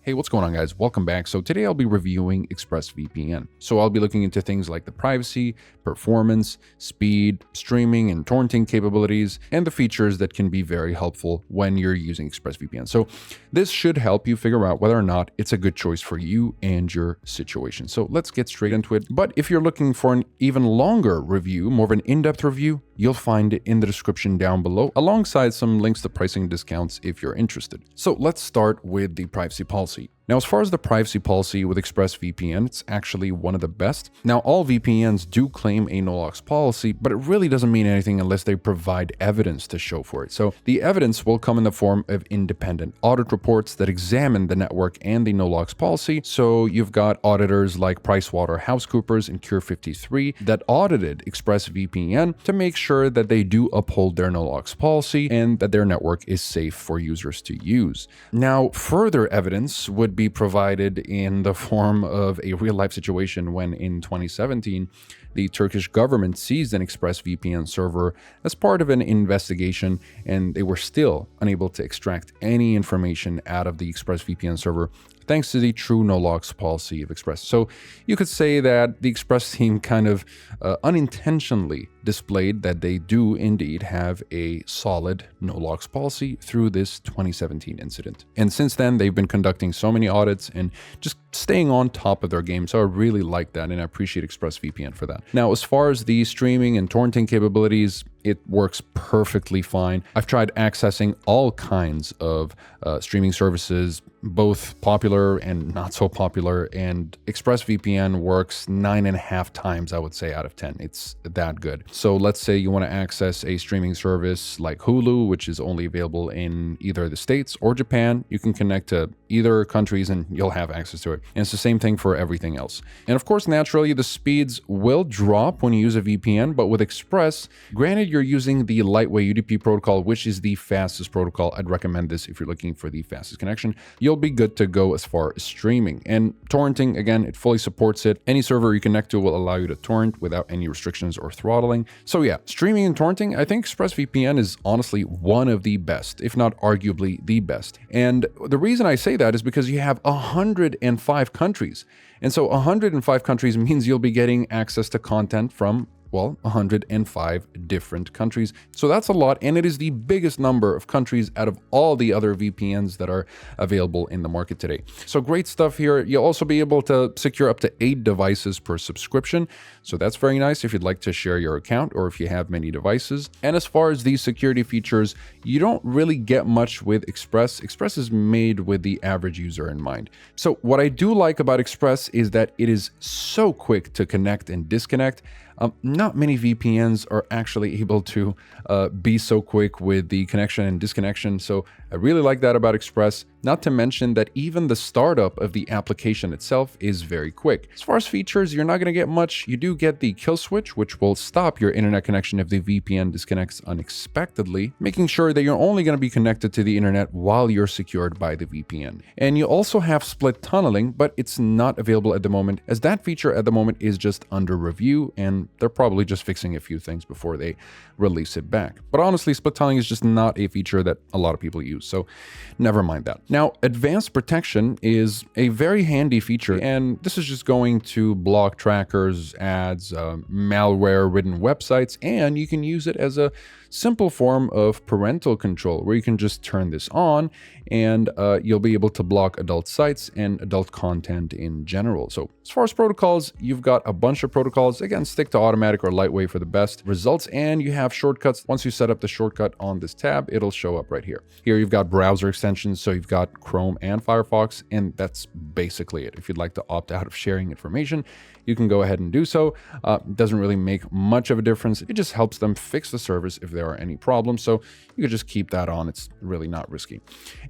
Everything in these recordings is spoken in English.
Hey, what's going on, guys? Welcome back. So today I'll be reviewing ExpressVPN. So I'll be looking into things like the privacy, performance, speed, streaming and torrenting capabilities, and the features that can be very helpful when you're using ExpressVPN. So this should help you figure out whether or not it's a good choice for you and your situation. So let's get straight into it. But if you're looking for an even longer review, more of an in-depth review, you'll find it in the description down below, alongside some links to pricing discounts if you're interested. So let's start with the privacy policy. Now, as far as the privacy policy with ExpressVPN, it's actually one of the best. Now, all VPNs do claim a no-logs policy, but it really doesn't mean anything unless they provide evidence to show for it. So the evidence will come in the form of independent audit reports that examine the network and the no-logs policy. So you've got auditors like PricewaterhouseCoopers and Cure53 that audited ExpressVPN to make sure that they do uphold their no-logs policy and that their network is safe for users to use. Now, further evidence would be provided in the form of a real-life situation when in 2017, the Turkish government seized an ExpressVPN server as part of an investigation, and they were still unable to extract any information out of the ExpressVPN server thanks to the true no-logs policy of Express. So you could say that the Express team kind of unintentionally displayed that they do indeed have a solid no-logs policy through this 2017 incident. And since then, they've been conducting so many audits and just staying on top of their game. So I really like that, and I appreciate ExpressVPN for that. Now, as far as the streaming and torrenting capabilities, it works perfectly fine. I've tried accessing all kinds of streaming services, both popular and not so popular, and ExpressVPN works 9.5 times, I would say, out of 10. It's that good. So let's say you want to access a streaming service like Hulu, which is only available in either the States or Japan. You can connect to either countries and you'll have access to it. And it's the same thing for everything else. And of course, naturally, the speeds will drop when you use a VPN, but with Express, granted, you're using the lightweight UDP protocol, which is the fastest protocol. I'd recommend this if you're looking for the fastest connection. You'll be good to go as far as streaming. And torrenting, again, it fully supports it. Any server you connect to will allow you to torrent without any restrictions or throttling. So yeah, streaming and torrenting, I think ExpressVPN is honestly one of the best, if not arguably the best. And the reason I say that is because you have 105 countries. And so 105 countries means you'll be getting access to content from, well, 105 different countries. So that's a lot, and it is the biggest number of countries out of all the other VPNs that are available in the market today. So great stuff here. You'll also be able to secure up to 8 devices per subscription. So that's very nice if you'd like to share your account or if you have many devices. And as far as these security features, you don't really get much with Express. Express is made with the average user in mind. So what I do like about Express is that it is so quick to connect and disconnect. Not many VPNs are actually able to be so quick with the connection and disconnection. So I really like that about Express. Not to mention that even the startup of the application itself is very quick. As far as features, you're not going to get much. You do get the kill switch, which will stop your internet connection if the VPN disconnects unexpectedly, making sure that you're only going to be connected to the internet while you're secured by the VPN. And you also have split tunneling, but it's not available at the moment, as that feature at the moment is just under review, and they're probably just fixing a few things before they release it back. But honestly, split tunneling is just not a feature that a lot of people use, so never mind that. Now, advanced protection is a very handy feature, and this is just going to block trackers, ads, malware-ridden websites, and you can use it as a simple form of parental control where you can just turn this on and you'll be able to block adult sites and adult content in general. So as far as protocols, you've got a bunch of protocols. Again, stick to automatic or lightweight for the best results, and you have shortcuts. Once you set up the shortcut on this tab, it'll show up right here. Here you've got browser extensions, so you've got Chrome and Firefox, and that's basically it. If you'd like to opt out of sharing information, you can go ahead and do so. It doesn't really make much of a difference. It just helps them fix the service if there are any problems. So you could just keep that on. It's really not risky.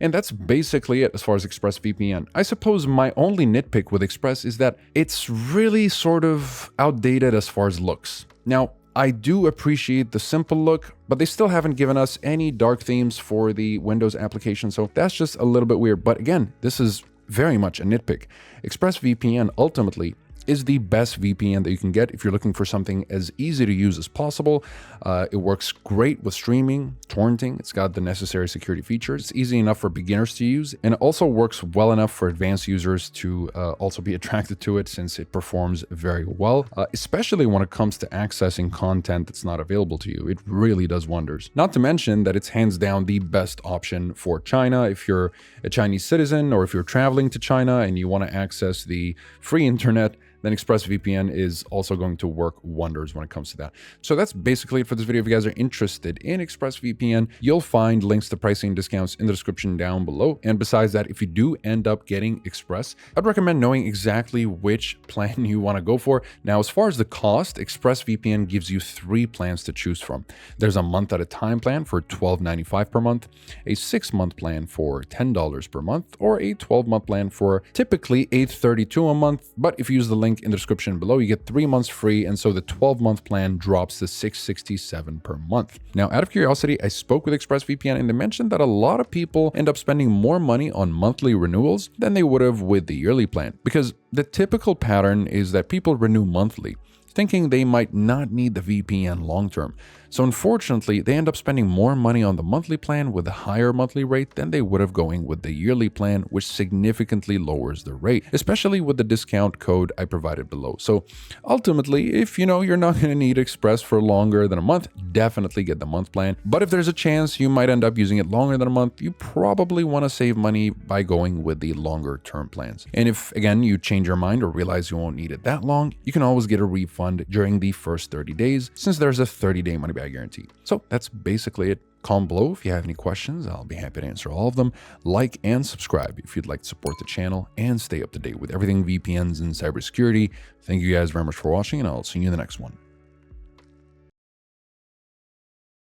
And that's basically it as far as ExpressVPN. I suppose my only nitpick with Express is that it's really sort of outdated as far as looks. Now, I do appreciate the simple look, but they still haven't given us any dark themes for the Windows application. So that's just a little bit weird. But again, this is very much a nitpick. ExpressVPN ultimately is the best VPN that you can get if you're looking for something as easy to use as possible. It works great with streaming, torrenting. It's got the necessary security features. It's easy enough for beginners to use, and it also works well enough for advanced users to also be attracted to it, since it performs very well, especially when it comes to accessing content that's not available to you. It really does wonders. Not to mention that it's hands down the best option for China. If you're a Chinese citizen, or if you're traveling to China and you want to access the free internet, then ExpressVPN is also going to work wonders when it comes to that. So that's basically it for this video. If you guys are interested in ExpressVPN, you'll find links to pricing and discounts in the description down below. And besides that, if you do end up getting Express, I'd recommend knowing exactly which plan you want to go for. Now, as far as the cost, ExpressVPN gives you 3 plans to choose from. There's a month at a time plan for $12.95 per month, a 6-month plan for $10 per month, or a 12-month plan for typically $8.32 a month. But if you use the link in the description below, you get 3 months free, and so the 12-month plan drops to $6.67 per month. Now, out of curiosity, I spoke with ExpressVPN and they mentioned that a lot of people end up spending more money on monthly renewals than they would have with the yearly plan, because the typical pattern is that people renew monthly, thinking they might not need the VPN long term. So unfortunately, they end up spending more money on the monthly plan with a higher monthly rate than they would have going with the yearly plan, which significantly lowers the rate, especially with the discount code I provided below. So ultimately, if you know you're not going to need Express for longer than a month, definitely get the month plan. But if there's a chance you might end up using it longer than a month, you probably want to save money by going with the longer term plans. And if, again, you change your mind or realize you won't need it that long, you can always get a refund during the first 30 days, since there's a 30-day money-back guarantee. So that's basically it. Comment below if you have any questions. I'll be happy to answer all of them. Like and subscribe if you'd like to support the channel and stay up to date with everything VPNs and cybersecurity. Thank you guys very much for watching, and I'll see you in the next one.